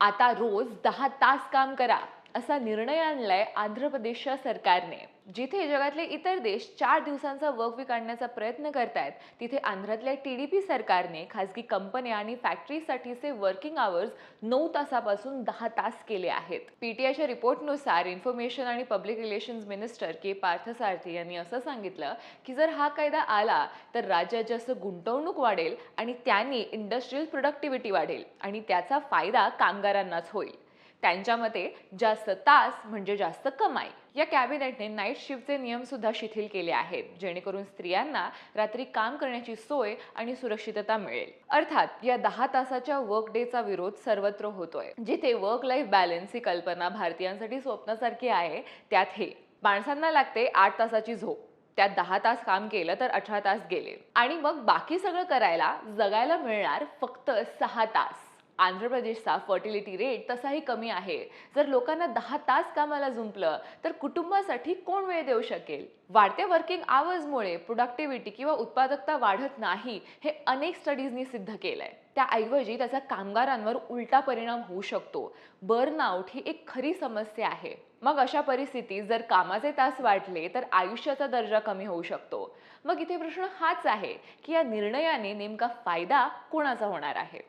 आता रोज 10 तास काम करा असा निर्णय आणलाय आंध्र प्रदेशच्या सरकारने. जिथे जगातले इतर देश 4 दिवसांचा वर्क वीक आणण्याचा प्रयत्न करतायत, तिथे आंध्रातल्या टीडीपी सरकारने खासगी कंपन्या आणि फॅक्टरीसाठीचे वर्किंग आवर्स 9 तासापासून 10 तास केले आहेत. पीटीआयच्या रिपोर्टनुसार इन्फॉर्मेशन आणि पब्लिक रिलेशन्स मिनिस्टर के पार्थसारथी यांनी असं सांगितलं की जर हा कायदा आला तर राज्यात जास्त गुंतवणूक वाढेल आणि त्यांनी इंडस्ट्रियल प्रोडक्टिव्हिटी वाढेल आणि त्याचा फायदा कामगारांनाच होईल. त्यांच्या मते जास्त तास म्हणजे जास्त कमाई. या कॅबिनेटने नाईट शिफ्टचे नियम सुद्धा शिथिल केले आहेत, जेणेकरून स्त्रियांना रात्री काम करण्याची सोय आणि सुरक्षितता मिळेल. अर्थात या 10 तासाच्या वर्क डेचा विरोध सर्वत्र होतोय. जिथे वर्क लाईफ बॅलन्स ही कल्पना भारतीयांसाठी स्वप्नासारखी आहे, त्यात हे माणसांना लागते 8 तासाची झोप, त्यात 10 तास काम केलं तर 18 तास गेले आणि मग बाकी सगळं करायला जगायला मिळणार फक्त 6 तास. आंध्र प्रदेशचा फर्टिलिटी रेट तसाही कमी आहे. जर लोकांना 10 तास कामाला जुंपलं तर कुटुंबासाठी कोण वेळ देऊ शकेल? वाढत्या वर्किंग आवर्समुळे प्रोडक्टिव्हिटी किंवा उत्पादकता वाढत नाही, हे अनेक स्टडीजनी सिद्ध केलंय. त्याऐवजी त्याचा कामगारांवर उलटा परिणाम होऊ शकतो. बर्नआउट ही एक खरी समस्या आहे. मग अशा परिस्थितीत जर कामाचे तास वाढले तर आयुष्याचा दर्जा कमी होऊ शकतो. मग इथे प्रश्न हाच आहे की या निर्णयाने नेमका फायदा कोणाचा होणार आहे?